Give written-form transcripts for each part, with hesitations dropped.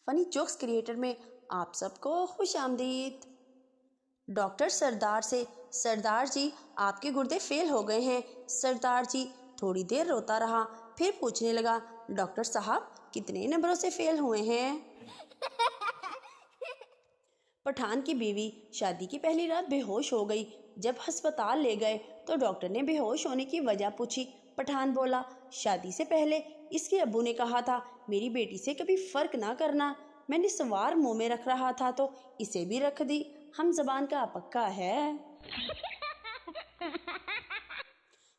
فنی jokes creator میں آپ سب کو خوش آمدید۔ ڈاکٹر سردار سے، سردار جی آپ کے گردے فیل ہو گئے ہیں۔ سردار جی تھوڑی دیر روتا رہا، پھر پوچھنے لگا، ڈاکٹر صاحب کتنے نمبروں سے فیل ہوئے ہیں؟ پٹھان کی بیوی شادی کی پہلی رات بے ہوش ہو گئی۔ جب ہسپتال لے گئے تو ڈاکٹر نے بے ہوش ہونے کی وجہ پوچھی۔ پٹھان بولا، شادی سے پہلے اس کے ابو نے کہا تھا میری بیٹی سے کبھی فرق نہ کرنا، میں نے سوار منہ میں رکھ رہا تھا تو اسے بھی رکھ دی، ہم زبان کا پکا ہے۔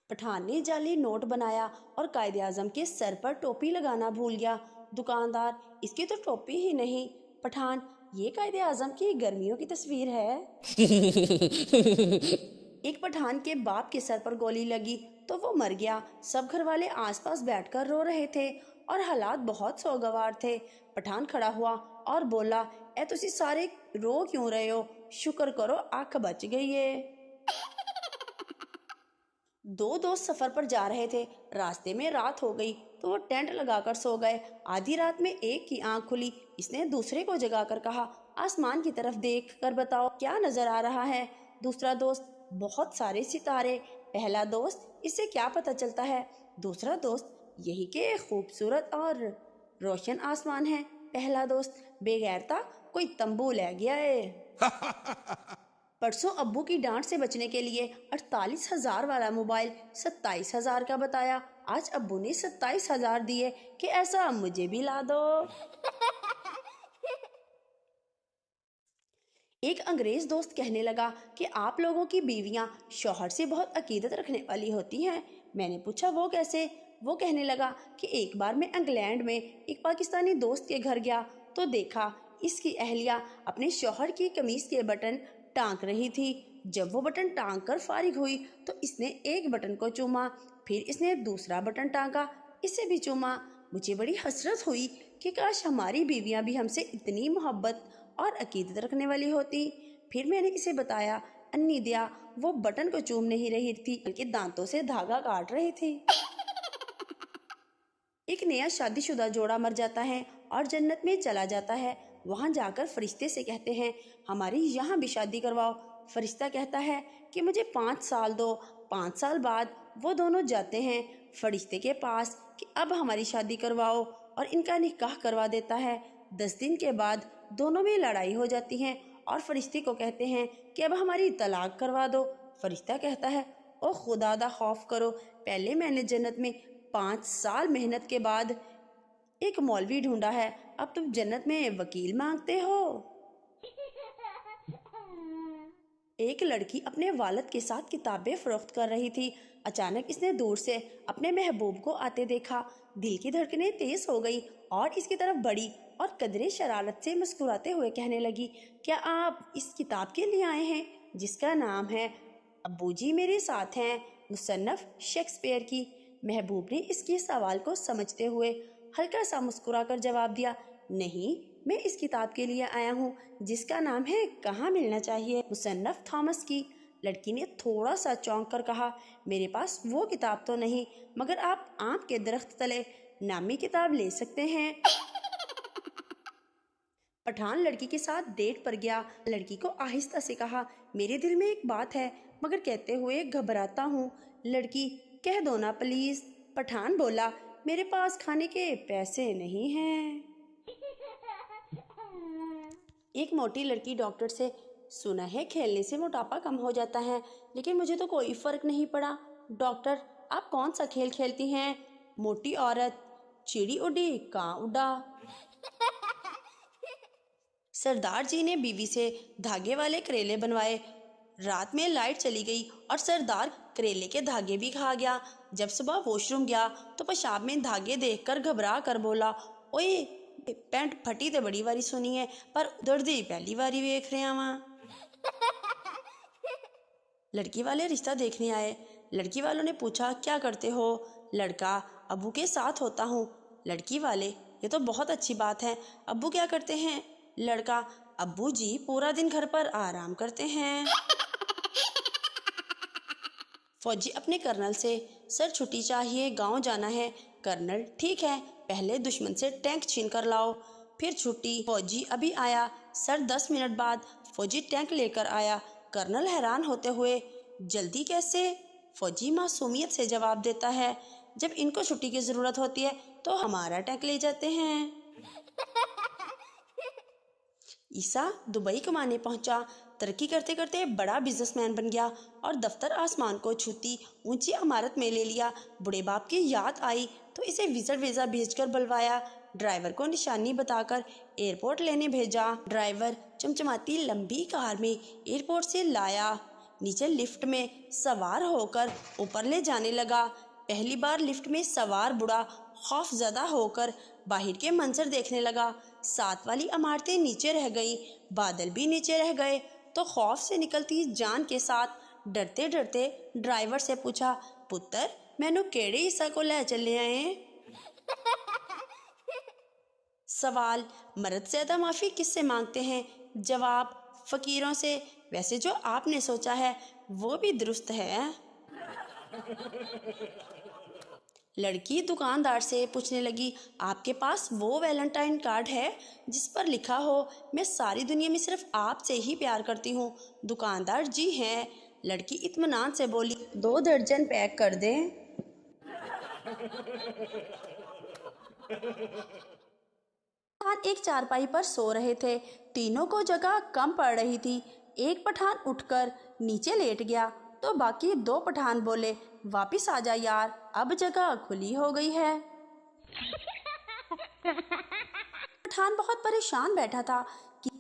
پٹھان نے جعلی نوٹ بنایا اور قائد اعظم کے سر پر ٹوپی لگانا بھول گیا۔ دکاندار، اس کی تو ٹوپی ہی نہیں۔ پٹھان، یہ قائد اعظم کی گرمیوں کی تصویر ہے۔ ایک پٹھان کے باپ کے سر پر گولی لگی تو وہ مر گیا۔ سب گھر والے آس پاس بیٹھ کر رو رہے تھے اور حالات بہت سوگوار تھے۔ پٹھان کھڑا ہوا اور بولا، اے تسی سارے رو کیوں رہے ہو؟ شکر کرو آنکھ بچ گئی ہے۔ دو دوست سفر پر جا رہے تھے، راستے میں رات ہو گئی تو وہ ٹینٹ لگا کر سو گئے۔ آدھی رات میں ایک کی آنکھ کھلی، اس نے دوسرے کو جگا کر کہا، آسمان کی طرف دیکھ کر بتاؤ کیا نظر آ رہا ہے؟ دوسرا دوست، بہت سارے ستارے۔ پہلا دوست، اس سے کیا پتہ چلتا ہے؟ دوسرا دوست، یہی کہ خوبصورت اور روشن آسمان ہے۔ پہلا دوست، بے غیرتا، کوئی تمبو لے گیا ہے۔ پرسوں ابو کی ڈانٹ سے بچنے کے لیے 48,000 والا موبائل 27,000 کا بتایا، آج ابو نے 27,000 دیے کہ ایسا مجھے بھی لا دو۔ ایک انگریز دوست کہنے لگا کہ آپ لوگوں کی بیویاں شوہر سے بہت عقیدت رکھنے والی ہوتی ہیں۔ میں نے پوچھا وہ کیسے؟ وہ کہنے لگا کہ ایک بار میں انگلینڈ میں ایک پاکستانی دوست کے گھر گیا تو دیکھا اس کی اہلیہ اپنے شوہر کی قمیص کے بٹن ٹانک رہی تھی۔ جب وہ بٹن ٹانک کر فارغ ہوئی تو اس نے ایک بٹن کو چوما، پھر اس نے دوسرا بٹن ٹانکا، اسے بھی چوما۔ مجھے بڑی حسرت ہوئی کہ کاش ہماری بیویاں بھی ہم سے اتنی محبت اور عقیدت رکھنے والی ہوتی۔ پھر میں نے اسے بتایا، انی دیا وہ بٹن کو چوم نہیں رہی تھی بلکہ دانتوں سے دھاگا کاٹ رہی تھی۔ ایک نیا شادی شدہ جوڑا مر جاتا ہے اور جنت میں چلا جاتا ہے۔ وہاں جا کر فرشتے سے کہتے ہیں ہماری یہاں بھی شادی کرواؤ۔ فرشتہ کہتا ہے کہ مجھے 5 سال دو۔ 5 سال بعد وہ دونوں جاتے ہیں فرشتے کے پاس کہ اب ہماری شادی کرواؤ اور ان کا نکاح کروا دیتا ہے۔ 10 دن کے بعد دونوں میں لڑائی ہو جاتی ہے اور فرشتے کو کہتے ہیں کہ اب ہماری طلاق کروا دو۔ فرشتہ کہتا ہے او خدا دا خوف کرو، پہلے میں نے جنت میں 5 سال محنت کے بعد ایک مولوی ڈھونڈا ہے، اب تم جنت میں وکیل مانگتے ہو۔ ایک لڑکی اپنے والد کے ساتھ کتابیں فروخت کر رہی تھی۔ اچانک اس نے دور سے اپنے محبوب کو آتے دیکھا، دل کی دھڑکنیں تیز ہو گئی اور اس کی طرف بڑھی اور قدرے شرارت سے مسکراتے ہوئے کہنے لگی، کیا آپ اس کتاب کے لیے آئے ہیں جس کا نام ہے ابو جی میرے ساتھ ہیں، مصنف شیکسپیئر کی؟ محبوب نے اس کے سوال کو سمجھتے ہوئے ہلکا سا مسکرا کر جواب دیا، نہیں، میں اس کتاب کے لیے آیا ہوں جس کا نام ہے کہاں ملنا چاہیے، مصنف تھامس کی۔ لڑکی نے تھوڑا سا چونک کر کہا، میرے پاس وہ کتاب تو نہیں، مگر آپ آم کے درخت تلے نامی کتاب لے سکتے ہیں۔ پٹھان لڑکی کے ساتھ ڈیٹ پر گیا۔ لڑکی کو آہستہ سے کہا، میرے دل میں ایک بات ہے مگر کہتے ہوئے گھبراتا ہوں۔ لڑکی، کہہ دو نا پلیز۔ پٹھان بولا، میرے پاس کھانے کے پیسے نہیں ہیں۔ ایک موٹی لڑکی ڈاکٹر سے، سنا ہے کھیلنے سے موٹاپا کم ہو جاتا ہے لیکن مجھے تو کوئی فرق نہیں پڑا۔ ڈاکٹر، آپ کون سا کھیل کھیلتی ہیں؟ موٹی عورت، چڑی اڈی کاں اڈا۔ سردار جی نے بیوی سے دھاگے والے کریلے بنوائے۔ رات میں لائٹ چلی گئی اور سردار کریلے کے دھاگے بھی کھا گیا۔ جب صبح واش روم گیا تو پیشاب میں دھاگے دیکھ کر گھبرا کر بولا، اوئے پینٹ پھٹی تے بڑی واری سنی ہے پر دردی پہلی واری ویکھ رہا واں۔ لڑکی والے رشتہ دیکھنے آئے۔ لڑکی والوں نے پوچھا، کیا کرتے ہو؟ لڑکا، ابو کے ساتھ ہوتا ہوں۔ لڑکی والے، یہ تو بہت اچھی بات ہے، ابو کیا کرتے ہیں؟ لڑکا، ابو جی پورا دن گھر پر آرام کرتے ہیں۔ فوجی اپنے کرنل سے، سر چھٹی چاہیے، گاؤں جانا ہے۔ کرنل، ٹھیک ہے، پہلے دشمن سے ٹینک چھین کر لاؤ۔ پھر چھٹی۔ فوجی ابھی آیا سر، 10 منٹ بعد فوجی ٹینک لے کر آیا۔ کرنل حیران ہوتے ہوئے، جلدی کیسے؟ فوجی معصومیت سے جواب دیتا ہے، جب ان کو چھٹی کی ضرورت ہوتی ہے تو ہمارا ٹینک لے جاتے ہیں۔ عیسیٰ دبئی کمانے پہنچا، ترقی کرتے کرتے بڑا بزنس مین بن گیا اور دفتر آسمان کو چھوتی اونچی عمارت میں لے لیا۔ بڑے باپ کی یاد آئی تو اسے وزٹ ویزا بھیج کر بلوایا، ڈرائیور کو نشانی بتا کر ایئرپورٹ لینے بھیجا۔ ڈرائیور چمچماتی لمبی کار میں ایئرپورٹ سے لایا، نیچے لفٹ میں سوار ہو کر اوپر لے جانے لگا۔ پہلی بار لفٹ میں سوار بوڑھا خوف زدہ ہو کر باہر کے منظر دیکھنے لگا۔ ساتھ والی عمارتیں نیچے رہ گئیں، بادل بھی نیچے رہ گئے، تو خوف سے نکلتی جان کے ساتھ ڈرتے ڈرتے ڈرائیور سے پوچھا، پتر مینو کیڑے عیسیٰ کو لے چلے آئے؟ سوال، مرد زیادہ معافی کس سے مانگتے ہیں؟ جواب، فقیروں سے۔ ویسے جو آپ نے سوچا ہے وہ بھی درست ہے۔ لڑکی دکاندار سے پوچھنے لگی، آپ کے پاس وہ ویلنٹائن کارڈ ہے جس پر لکھا ہو میں ساری دنیا میں صرف آپ سے ہی پیار کرتی ہوں؟ دکاندار، جی ہیں۔ لڑکی اطمینان سے بولی، 2 درجن پیک کر دیں۔ پٹھان ایک چارپائی پر سو رہے تھے، تینوں کو جگہ کم پڑ رہی تھی۔ ایک پٹھان اٹھ کر نیچے لیٹ گیا تو باقی 2 پٹھان بولے، واپس آ جا یار، اب جگہ کھلی ہو گئی ہے۔ پٹھان بہت پریشان بیٹھا تھا۔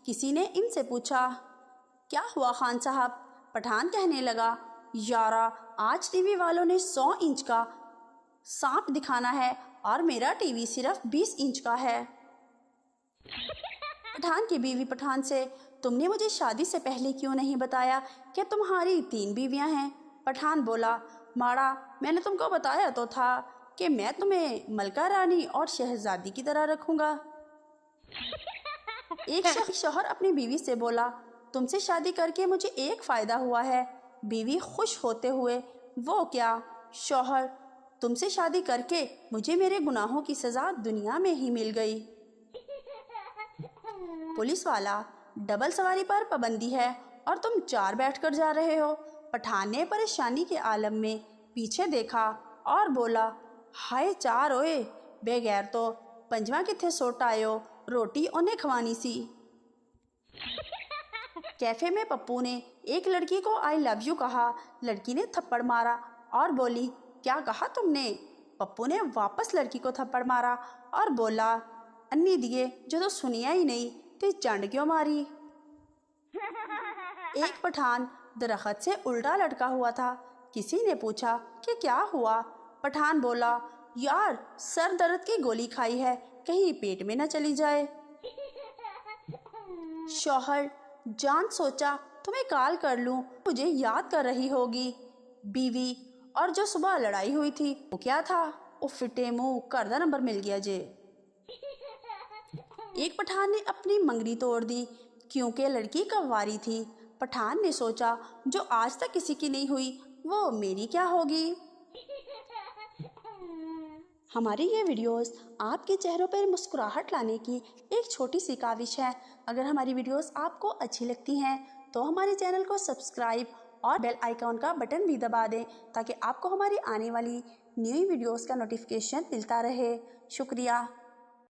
کسی نے ان سے پوچھا، کیا ہوا خان صاحب؟ پٹھان کہنے لگا، یارا آج ٹی وی والوں نے 100 انچ کا سانپ دکھانا ہے اور میرا ٹی وی صرف 20 انچ کا ہے۔ پٹھان کی بیوی پٹھان سے، تم نے مجھے شادی سے پہلے کیوں نہیں بتایا کہ تمہاری 3 بیویاں ہیں؟ پٹھان بولا، ماڑا میں نے تم کو بتایا تو تھا کہ میں تمہیں ملکہ رانی اور شہزادی کی طرح رکھوں گا۔ ایک شوہر اپنی بیوی سے بولا، تم سے شادی کر کے مجھے ایک فائدہ ہوا ہے۔ بیوی خوش ہوتے ہوئے، وہ کیا؟ شوہر، تم سے شادی کر کے مجھے میرے گناہوں کی سزا دنیا میں ہی مل گئی۔ پولیس والا، ڈبل سواری پر پابندی ہے اور تم 4 بیٹھ کر جا رہے ہو۔ پٹھان نے پریشانی کے عالم میں پیچھے دیکھا اور بولا، ہائے 4 ہوئے بے غیر تو، پنجواں کتھے سوٹ آئے ہو، روٹی انہیں کھوانی سی۔ کیفے میں پپو نے ایک لڑکی کو آئی لو یو کہا، لڑکی نے تھپڑ مارا اور بولی، کیا کہا تم نے؟ پپو نے واپس لڑکی کو تھپڑ مارا اور بولا، انی دیے جو تو سنیا ہی نہیں تے چنڈ کیوں ماری؟ ایک پٹھان درخت سے الٹا لٹکا ہوا تھا۔ کسی نے پوچھا کہ کیا ہوا؟ پٹھان بولا، یار سر درد کی گولی کھائی ہے، کہیں پیٹ میں نہ چلی جائے۔ شوہر، جان سوچا تمہیں کال کر لوں، مجھے یاد کر رہی ہوگی۔ بیوی، اور جو صبح لڑائی ہوئی تھی وہ کیا تھا؟ او فٹے منہ، کردہ نمبر مل گیا جے۔ ایک پٹھان نے اپنی منگنی توڑ دی کیونکہ لڑکی کنواری تھی۔ پٹھان نے سوچا، جو آج تک کسی کی نہیں ہوئی وہ میری کیا ہوگی؟ ہماری یہ ویڈیوز آپ کے چہروں پر مسکراہٹ لانے کی ایک چھوٹی سی کاوش ہے۔ اگر ہماری ویڈیوز آپ کو اچھی لگتی ہیں تو ہمارے چینل کو سبسکرائب اور بیل آئیکن کا بٹن بھی دبا دیں تاکہ آپ کو ہماری آنے والی نیو ویڈیوز کا نوٹیفیکیشن ملتا رہے۔ شکریہ۔